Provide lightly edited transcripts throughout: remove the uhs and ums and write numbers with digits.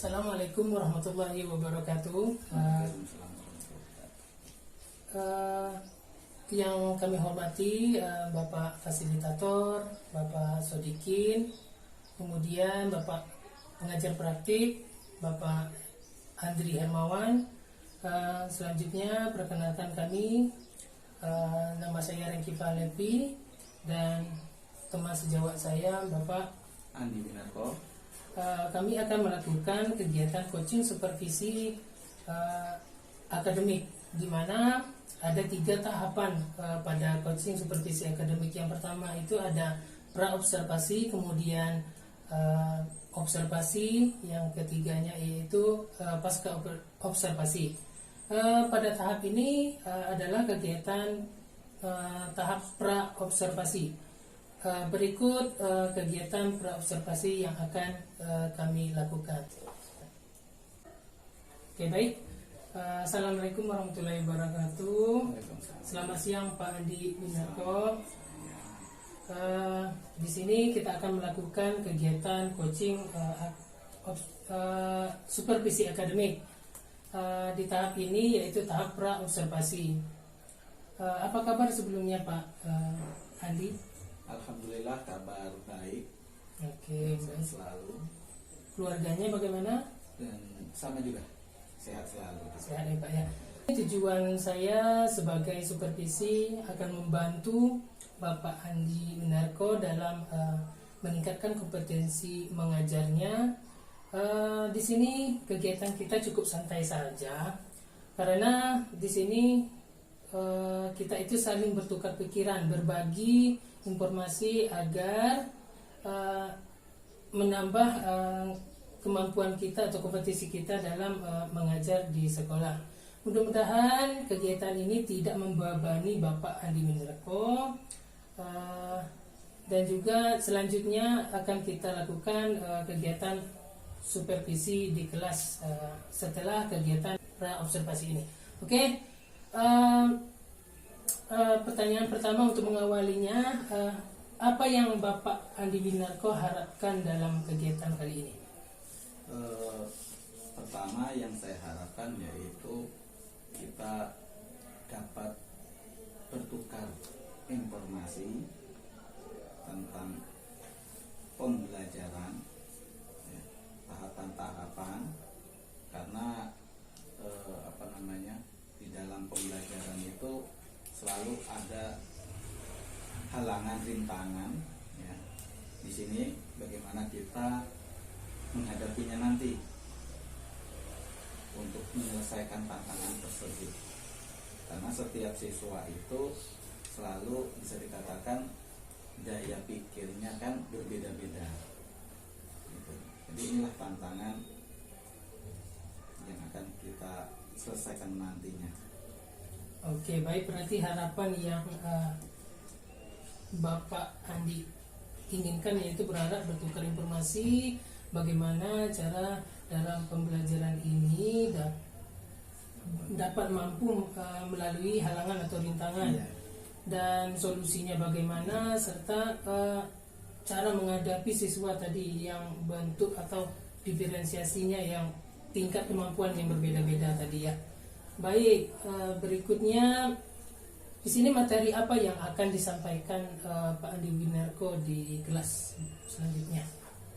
Assalamualaikum warahmatullahi wabarakatuh. Yang kami hormati Bapak Fasilitator, Bapak Sodikin, kemudian Bapak Pengajar Praktik, Bapak Andri Hermawan. Selanjutnya perkenalkan kami, nama saya Rengki Falepi dan teman sejawat saya Bapak Andi Winarko. Kami akan melakukan kegiatan coaching supervisi akademik, di mana ada 3 tahapan pada coaching supervisi akademik. Yang pertama itu ada pra-observasi, kemudian observasi, yang ketiganya yaitu pasca observasi. Pada tahap ini adalah kegiatan tahap pra-observasi. Berikut kegiatan pra-observasi yang akan kami lakukan. Oke, baik. Assalamualaikum warahmatullahi wabarakatuh. Selamat siang Pak Andi Winarko. Di sini kita akan melakukan kegiatan coaching supervisi akademik. Di tahap ini yaitu tahap pra-observasi. Apa kabar sebelumnya Pak Andi? Alhamdulillah kabar baik. Oke, Sehat selalu. Keluarganya bagaimana? Dan sama juga sehat selalu. Sehat ya Pak ya. Tujuan saya sebagai supervisi akan membantu Bapak Andi Winarko dalam meningkatkan kompetensi mengajarnya. Di sini kegiatan kita cukup santai saja, karena di sini kita itu saling bertukar pikiran, berbagi informasi agar menambah kemampuan kita atau kompetisi kita dalam mengajar di sekolah. Mudah-mudahan kegiatan ini tidak membebani Bapak Andi Winarko, dan juga selanjutnya akan kita lakukan kegiatan supervisi di kelas setelah kegiatan pra-observasi ini. Oke. Pertanyaan pertama untuk mengawalinya, apa yang Bapak Andi Winarko harapkan dalam kegiatan kali ini? Pertama yang saya harapkan yaitu kita dapat bertukar informasi tentang pembelajaran, ya, tahapan-tahapan, karena di dalam pembelajaran itu selalu ada halangan, rintangan, ya. Di sini bagaimana kita menghadapinya nanti untuk menyelesaikan tantangan tersebut. Karena setiap siswa itu selalu bisa dikatakan daya pikirnya kan berbeda-beda. Gitu. Jadi inilah tantangan yang akan kita selesaikan nantinya. Oke, baik, berarti harapan yang Bapak Andi inginkan yaitu berharap bertukar informasi bagaimana cara dalam pembelajaran ini dapat mampu melalui halangan atau rintangan, dan solusinya bagaimana, serta cara menghadapi siswa tadi yang bentuk atau diferensiasinya yang tingkat kemampuan yang berbeda-beda tadi ya. Baik, berikutnya di sini materi apa yang akan disampaikan Pak Andi Winarko di kelas selanjutnya?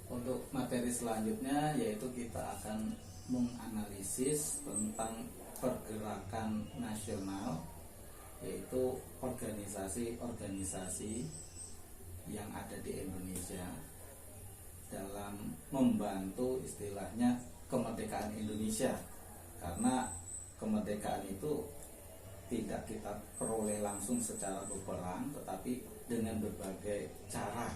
Untuk materi selanjutnya yaitu kita akan menganalisis tentang pergerakan nasional, yaitu organisasi-organisasi yang ada di Indonesia dalam membantu istilahnya kemerdekaan Indonesia. Karena kemerdekaan itu tidak kita peroleh langsung secara berperang, tetapi dengan berbagai cara.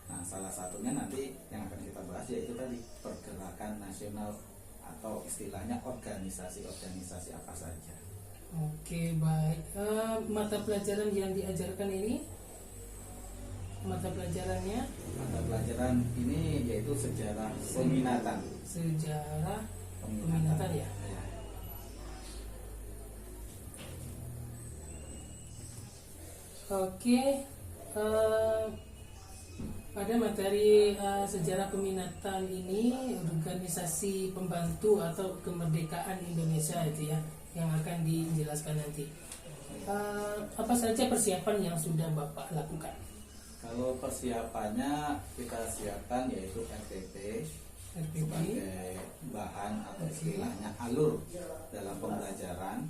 Nah, salah satunya nanti yang akan kita bahas yaitu tadi pergerakan nasional atau istilahnya organisasi-organisasi apa saja. Oke, baik. Mata pelajaran yang diajarkan ini, mata pelajarannya? Mata pelajaran ini yaitu sejarah peminatan. Sejarah peminatan ya. Oke, pada materi sejarah peminatan ini organisasi pembantu atau kemerdekaan Indonesia itu ya yang akan dijelaskan nanti. Apa saja persiapan yang sudah Bapak lakukan? Kalau persiapannya kita siapkan yaitu RPP sebagai bahan atau istilahnya alur dalam pembelajaran.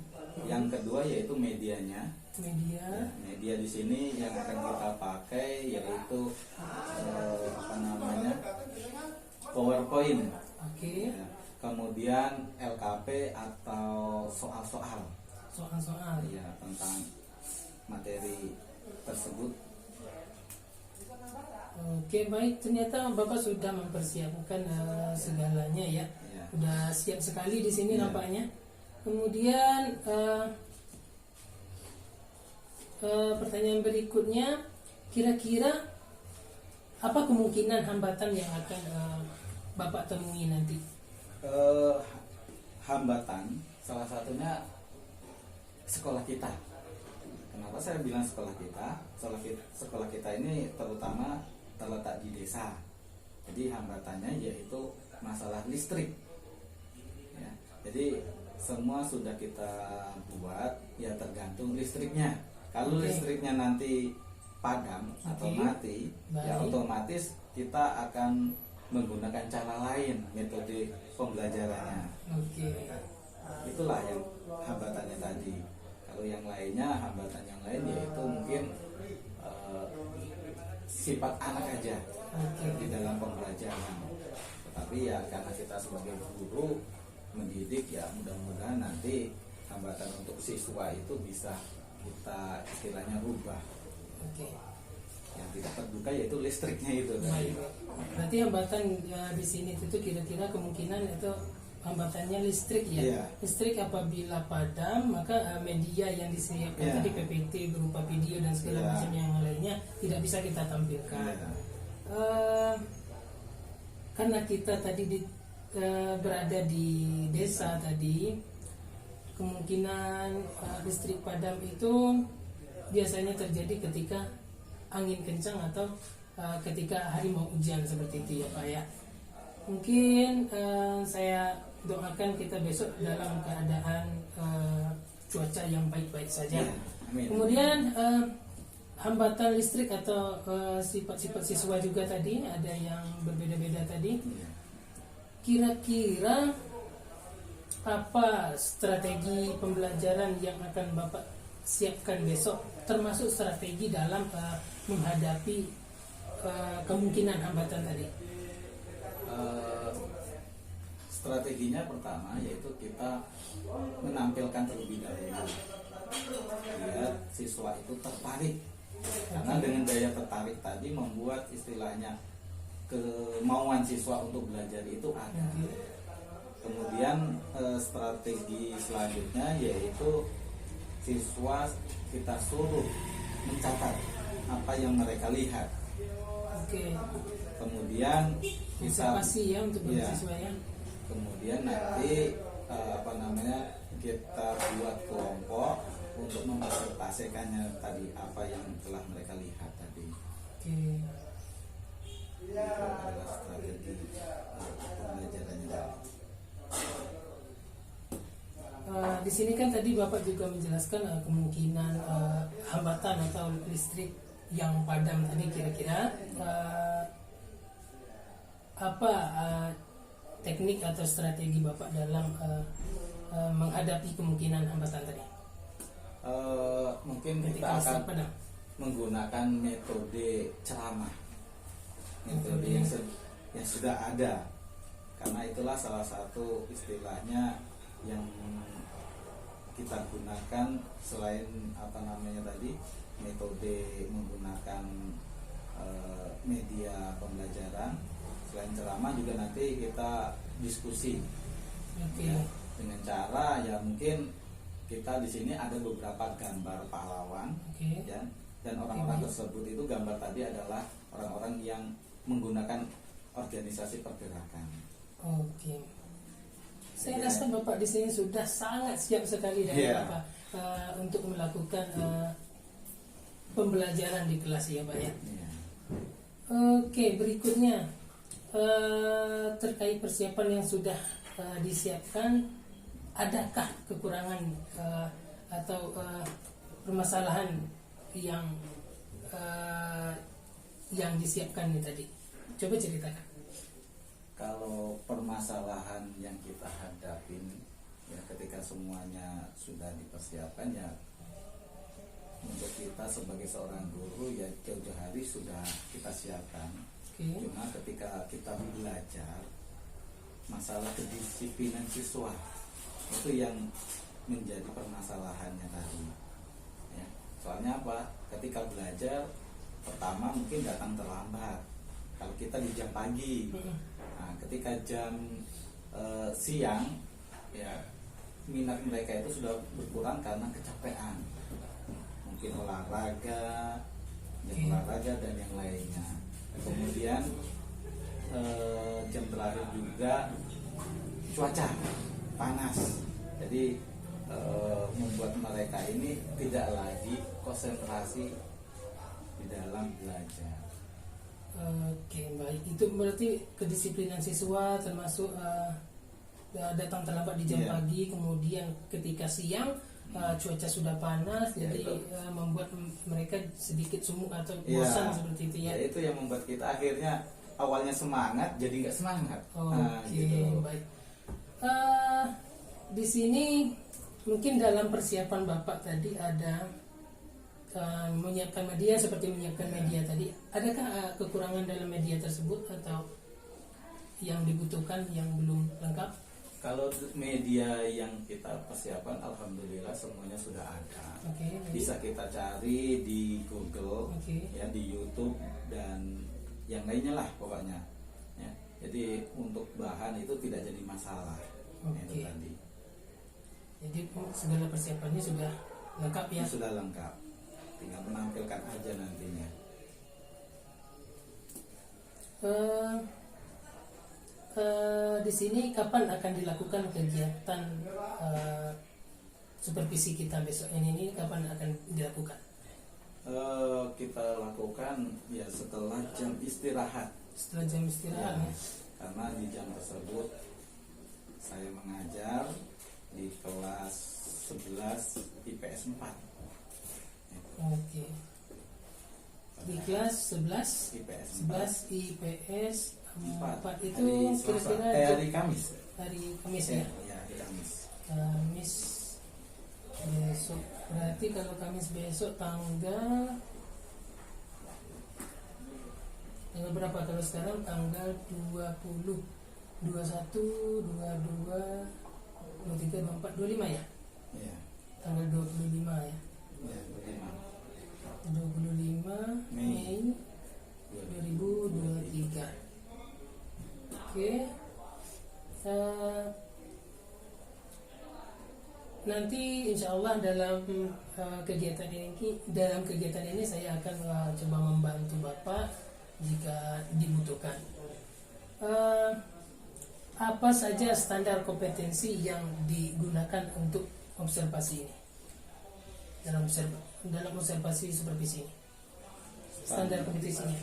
Yang kedua yaitu medianya. Media di sini yang akan kita pakai yaitu PowerPoint. Ya. Kemudian LKP atau soal-soal. Ya, tentang materi tersebut. Oke, baik, ternyata Bapak sudah mempersiapkan segalanya ya. Sudah siap sekali di sini nampaknya. Kemudian pertanyaan berikutnya, kira-kira apa kemungkinan hambatan yang akan Bapak temui nanti? Hambatan salah satunya sekolah kita. Kenapa saya bilang sekolah kita? Sekolah kita ini terutama terletak di desa. Jadi hambatannya yaitu masalah listrik. Ya, jadi semua sudah kita buat, ya tergantung listriknya. Kalau listriknya nanti padam atau mati, ya otomatis kita akan menggunakan cara lain metode pembelajarannya. Itulah yang hambatannya tadi. Kalau yang lainnya, hambatan yang lain yaitu mungkin sifat anak aja di dalam pembelajaran. Tetapi ya karena kita sebagai guru mendidik, ya mudah-mudahan nanti hambatan untuk siswa itu bisa kita istilahnya rubah. Yang tidak terduga yaitu listriknya itu. Berarti hambatan di sini itu kira-kira kemungkinan itu hambatannya listrik ya. Listrik apabila padam maka media yang disiapkan tadi PPT berupa video dan segala macam yang lainnya tidak bisa kita tampilkan. Karena kita tadi berada di desa tadi, kemungkinan listrik padam itu biasanya terjadi ketika angin kencang atau ketika hari mau hujan seperti itu ya Pak ya. Mungkin saya doakan kita besok dalam keadaan cuaca yang baik-baik saja. Kemudian hambatan listrik atau sifat-sifat siswa juga tadi ada yang berbeda-beda tadi. Kira-kira apa strategi pembelajaran yang akan Bapak siapkan besok, termasuk strategi dalam menghadapi kemungkinan hambatan tadi? Strateginya pertama yaitu kita menampilkan terlebih dahulu biar siswa itu tertarik, karena dengan daya tertarik tadi membuat istilahnya kemauan siswa untuk belajar itu ada. Kemudian strategi selanjutnya yaitu siswa kita suruh mencatat apa yang mereka lihat. Kemudian kita untuk siswa ya. Kemudian nanti kita buat kelompok untuk mempresentasikannya tadi apa yang telah mereka lihat tadi. Itu adalah strategi pembelajarannya. Di sini kan tadi Bapak juga menjelaskan kemungkinan hambatan atau listrik yang padam tadi, kira-kira apa teknik atau strategi Bapak dalam menghadapi kemungkinan hambatan tadi? Mungkin kita akan menggunakan metode ceramah, metode yang sudah ada, karena itulah salah satu istilahnya yang kita gunakan selain tadi metode menggunakan media pembelajaran. Selain ceramah juga nanti kita diskusi ya, dengan cara ya mungkin kita di sini ada beberapa gambar pahlawan ya, dan orang-orang tersebut itu gambar tadi adalah orang-orang yang menggunakan organisasi pergerakan. Saya rasa Bapak di sini sudah sangat siap sekali dari Bapak untuk melakukan pembelajaran di kelas ya Pak ya. Oke, berikutnya terkait persiapan yang sudah disiapkan, adakah kekurangan atau permasalahan yang disiapkan ini tadi? Coba ceritakan. Kalau permasalahan yang kita hadapin ya ketika semuanya sudah dipersiapkan ya, untuk kita sebagai seorang guru ya jauh-jauh hari sudah kita siapkan. Cuma ketika kita belajar, masalah kedisiplinan siswa itu yang menjadi permasalahannya tadi ya. Soalnya apa? Ketika belajar, pertama mungkin datang terlambat kalau kita di jam pagi. Nah, ketika jam siang ya, minat mereka itu sudah berkurang karena kecapean, mungkin olahraga dan yang lainnya. Kemudian jam terakhir juga cuaca panas, jadi membuat mereka ini tidak lagi konsentrasi di dalam belajar. Oke, baik. Itu berarti kedisiplinan siswa termasuk datang terlambat di jam pagi, kemudian ketika siang cuaca sudah panas, jadi membuat mereka sedikit sumuk atau bosan seperti itu ya. Itu yang membuat kita akhirnya awalnya semangat jadi nggak semangat. Oke, gitu. baik. Di sini mungkin dalam persiapan Bapak tadi ada menyiapkan media, seperti menyiapkan media tadi. Adakah kekurangan dalam media tersebut atau yang dibutuhkan yang belum lengkap? Kalau media yang kita persiapkan, alhamdulillah semuanya sudah ada. Bisa kita cari di Google, ya, di YouTube dan yang lainnya lah pokoknya. Ya. Jadi untuk bahan itu tidak jadi masalah. Itu tadi. Jadi segala persiapannya sudah lengkap ya? Sudah lengkap. Tinggal menampilkan aja nantinya. Di sini kapan akan dilakukan kegiatan supervisi kita besok ini kapan akan dilakukan? Kita lakukan ya setelah jam istirahat. Setelah jam istirahat ya. Karena di jam tersebut saya mengajar di kelas 11 IPS 4. Oke. Di kelas 11 IPS 4 itu kira-kira hari Kamis. Hari Kamis ya? Ya, hari Kamis. Kamis besok. Berarti kalau Kamis besok tanggal berapa? Kalau sekarang tanggal 20, 21, 22, 23, 24, 25 ya? Iya. Tanggal 25 ya? Ya, 25 Mei 2023. Oke. Nanti insya Allah dalam kegiatan ini saya akan coba membantu Bapak jika dibutuhkan. Apa saja standar kompetensi yang digunakan untuk observasi ini? Dalam observasi supervisi ini, standar kompetensinya.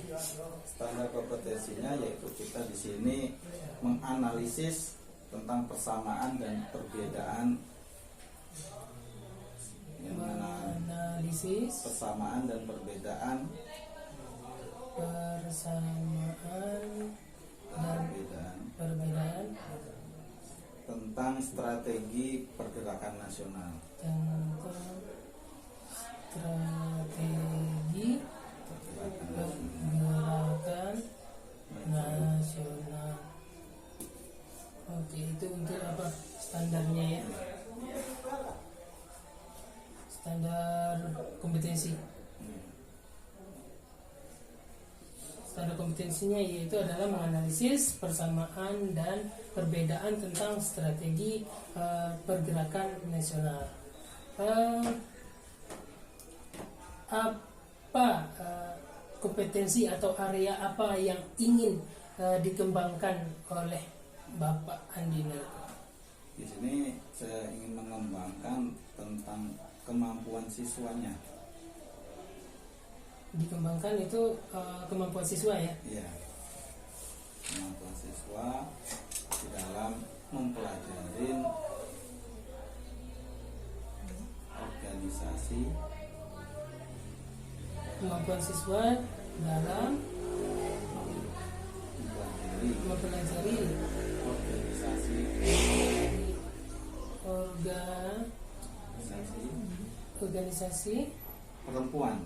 Standar kompetensinya yaitu kita di sini menganalisis tentang persamaan dan perbedaan. Menganalisis persamaan dan perbedaan tentang strategi pergerakan nasional. Strategi pergerakan nasional. Oke, itu untuk apa standarnya ya? Standar kompetensi. Standar kompetensinya yaitu adalah menganalisis persamaan dan perbedaan tentang strategi pergerakan nasional. Apa kompetensi atau area apa yang ingin dikembangkan oleh Bapak Andina? Di sini saya ingin mengembangkan tentang kemampuan siswanya. dikembangkan itu kemampuan siswa ya. Ya, kemampuan siswa di dalam mempelajari organisasi, Kemampuan siswa dalam mempelajari organisasi organisasi perempuan.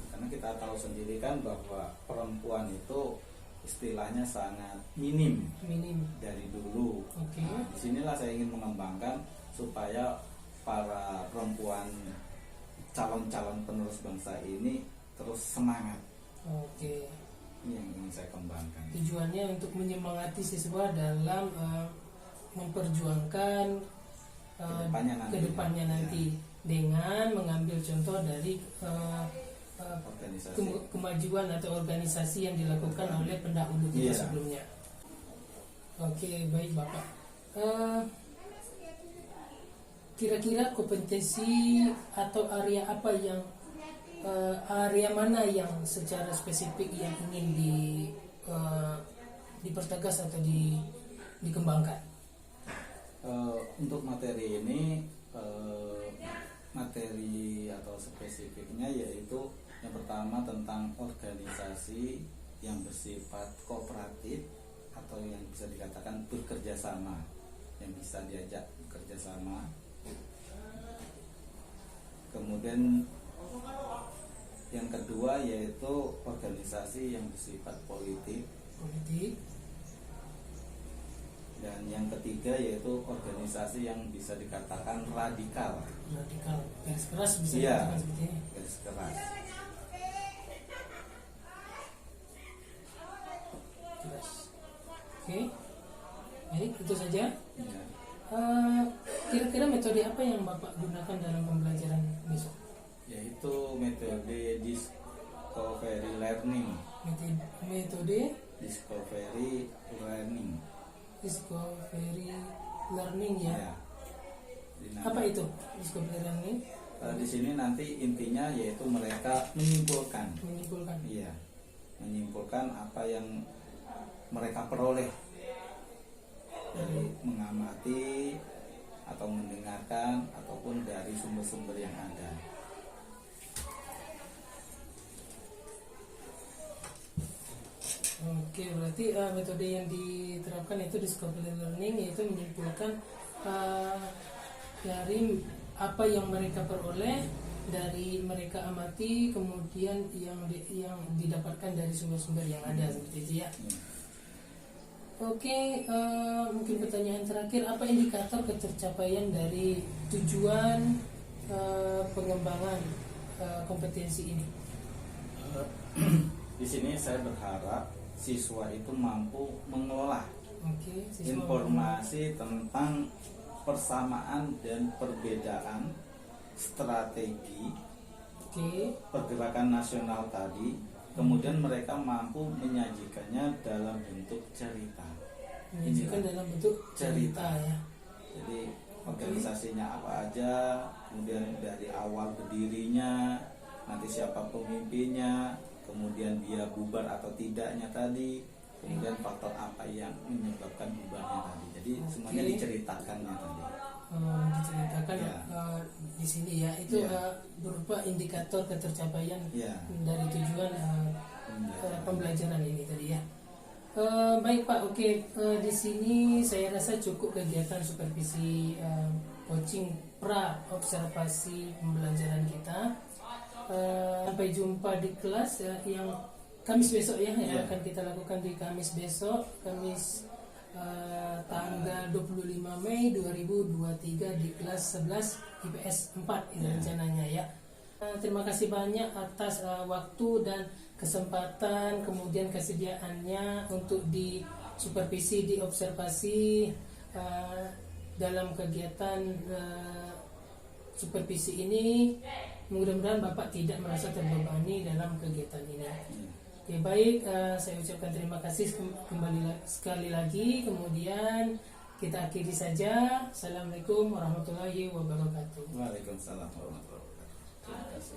Karena kita tahu sendiri kan bahwa perempuan itu istilahnya sangat minim dari dulu. Oke. Nah, disinilah saya ingin mengembangkan supaya para perempuan calon-calon penerus bangsa ini terus semangat. Oke. Ini yang ingin saya kembangkan. Tujuannya untuk menyemangati siswa dalam memperjuangkan kedepannya nanti dengan mengambil contoh dari Organisasi. kemajuan atau organisasi yang dilakukan oleh pendahulu kita sebelumnya. Oke, baik Bapak. Kira-kira kompetensi atau area apa yang area mana yang secara spesifik yang ingin dipertegas atau dikembangkan? Untuk materi ini materi atau spesifiknya yaitu yang pertama tentang organisasi yang bersifat kooperatif atau yang bisa dikatakan bekerja sama, yang bisa diajak bekerja sama. Kemudian yang kedua yaitu organisasi yang bersifat politik. Dan yang ketiga yaitu organisasi yang bisa dikatakan radikal. Garis keras bisa dikatakan seperti ini. Garis keras. Oke, baik, itu saja. Ya. Kira-kira metode apa yang Bapak gunakan dalam pembelajaran besok? Yaitu metode discovery learning. Metode Discovery learning ya. Ya. Jadi Apa itu discovery learning? Di sini nanti intinya yaitu mereka menyimpulkan. Iya, menyimpulkan apa yang mereka peroleh dari mengamati atau mendengarkan ataupun dari sumber-sumber yang ada. Oke, berarti metode yang diterapkan itu discovery learning, yaitu menyimpulkan dari apa yang mereka peroleh dari mereka amati, kemudian yang didapatkan dari sumber-sumber yang ada seperti itu ya. Oke, mungkin pertanyaan terakhir, apa indikator ketercapaian dari tujuan pengembangan kompetensi ini? Di sini saya berharap siswa itu mampu mengelola siswa informasi tentang persamaan dan perbedaan strategi pergerakan nasional tadi. Kemudian mereka mampu menyajikannya dalam bentuk cerita. Dalam bentuk cerita ya. Jadi organisasinya apa aja, kemudian dari awal berdirinya, nanti siapa pemimpinnya, kemudian dia bubar atau tidaknya tadi, kemudian faktor apa yang menyebabkan bubarnya tadi. Jadi semuanya diceritakannya tadi. Diceritakan di sini ya, itu berupa indikator ketercapaian dari tujuan pembelajaran ini tadi ya. Baik Pak, oke, di sini saya rasa cukup kegiatan supervisi coaching pra observasi pembelajaran kita. Sampai jumpa di kelas yang Kamis besok ya, yang akan kita lakukan di Kamis besok, Kamis tanggal 25 Mei 2023 di kelas 11 IPS 4 ini rencananya ya. Terima kasih banyak atas waktu dan kesempatan, kemudian kesediaannya untuk disupervisi, diobservasi dalam kegiatan supervisi ini. Mudah-mudahan Bapak tidak merasa terbebani dalam kegiatan ini. Oke, baik, saya ucapkan terima kasih kembali sekali lagi. Kemudian kita akhiri saja. Assalamualaikum warahmatullahi wabarakatuh. Waalaikumsalam warahmatullahi wabarakatuh. Terima kasih.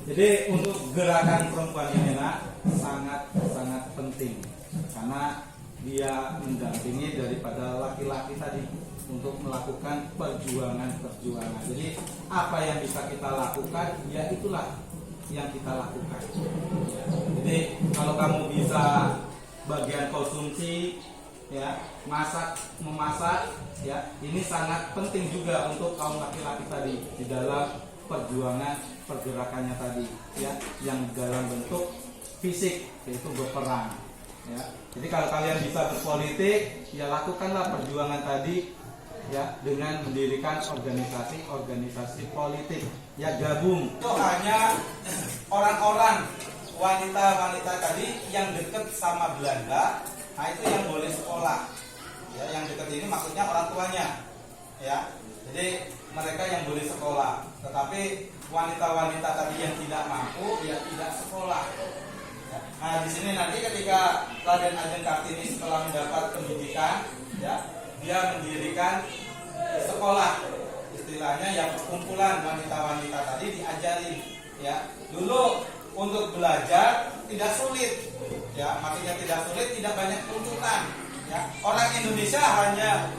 Jadi untuk gerakan perempuan ini sangat penting karena dia mendampingi daripada laki-laki tadi untuk melakukan perjuangan. Jadi apa yang bisa kita lakukan, ya itulah yang kita lakukan. Jadi kalau kamu bisa bagian konsumsi, ya memasak, ya ini sangat penting juga untuk kaum laki-laki tadi di dalam perjuangan pergerakannya tadi, ya yang dalam bentuk fisik yaitu berperang. Ya. Jadi kalau kalian bisa berpolitik, ya lakukanlah perjuangan tadi, ya dengan mendirikan organisasi politik, ya gabung. Itu hanya orang-orang wanita tadi yang dekat sama Belanda, nah itu yang boleh sekolah. Ya, yang dekat ini maksudnya orang tuanya, ya. Jadi mereka yang boleh sekolah, tetapi wanita-wanita tadi yang tidak mampu, ya tidak sekolah. Nah di sini nanti ketika Raden Ajeng Kartini setelah mendapat pendidikan, ya dia mendirikan sekolah, istilahnya yang perkumpulan wanita-wanita tadi diajarin, ya dulu untuk belajar tidak sulit, ya maksudnya tidak sulit, tidak banyak tuntutan, ya orang Indonesia hanya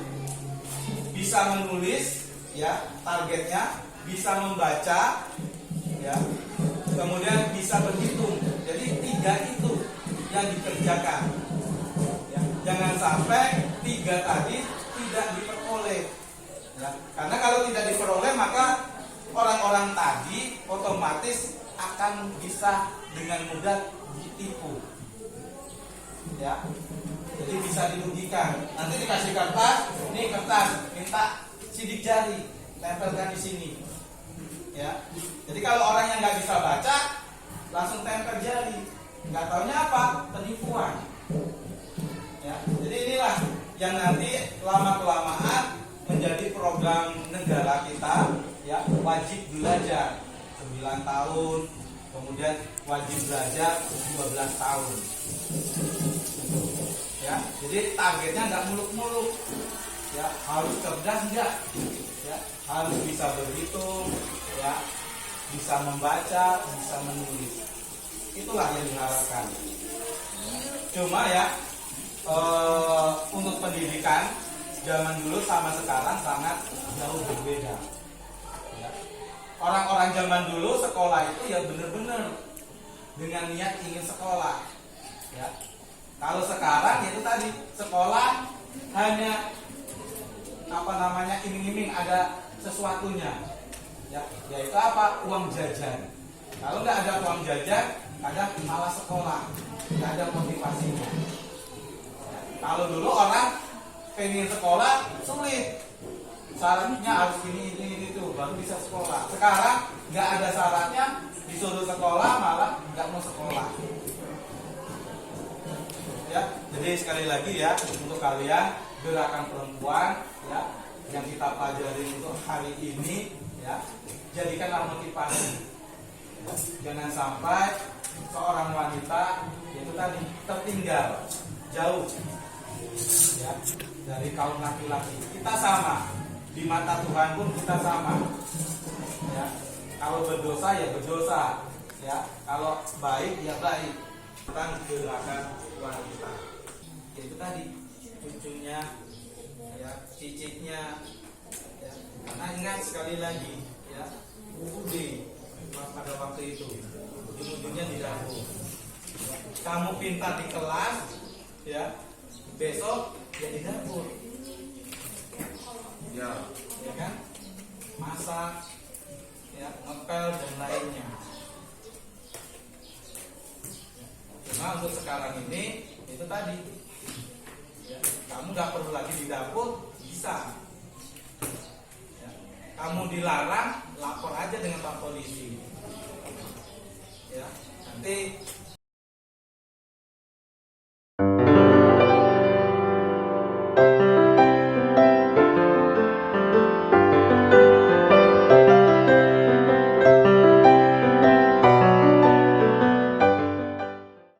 bisa menulis, ya targetnya bisa membaca, ya kemudian bisa berhitung. Jadi 3 itu yang dikerjakan, ya. Jangan sampai 3 tadi tidak diperoleh, ya. Karena kalau tidak diperoleh maka orang-orang tadi otomatis akan bisa dengan mudah ditipu, ya. Jadi bisa dirugikan. Nanti dikasih kertas, ini kertas, minta sidik jari, tempelkan di sini. Ya. Jadi kalau orang yang nggak bisa baca, langsung tempel jari. Nggak taunya apa? Penipuan. Ya. Jadi inilah yang nanti lama-kelamaan menjadi program negara kita, ya wajib belajar 9 tahun, kemudian wajib belajar 12 tahun. Ya, jadi targetnya nggak muluk-muluk, ya harus cerdas enggak, ya harus bisa berhitung, ya bisa membaca, bisa menulis. Itulah yang diharapkan. Cuma ya untuk pendidikan zaman dulu sama sekarang sangat jauh berbeda. Ya. Orang-orang zaman dulu sekolah itu ya benar-benar dengan niat ingin sekolah. Ya. Kalau sekarang itu tadi sekolah hanya iming-iming ada sesuatunya, ya yaitu apa, uang jajan. Kalau nggak ada uang jajan, kadang malah sekolah, nggak ada motivasinya. Ya, kalau dulu orang pengen sekolah sulit, syaratnya harus ini itu baru bisa sekolah. Sekarang nggak ada syaratnya, disuruh sekolah malah nggak mau sekolah. Ya, jadi sekali lagi ya untuk kalian gerakan perempuan, ya yang kita pelajari untuk hari ini, ya jadikanlah motivasi. Jangan sampai seorang wanita itu tadi tertinggal jauh, ya dari kaum laki-laki. Kita sama di mata Tuhan pun kita sama. Ya, kalau berdosa ya berdosa, ya kalau baik ya baik. Tentang gerakan wanita, yaitu tadi cucunya, ya cicitnya, ya. Karena ingat sekali lagi, ya UUD pada waktu itu ujung-ujungnya di dapur. Kamu pintar di kelas, ya besok ya di dapur, ya kan, masak, ya ngepel dan lainnya. Cuma untuk sekarang ini itu tadi, ya, kamu nggak perlu lagi di dapur, bisa. Ya, kamu dilarang, lapor aja dengan Pak Polisi. Ya, nanti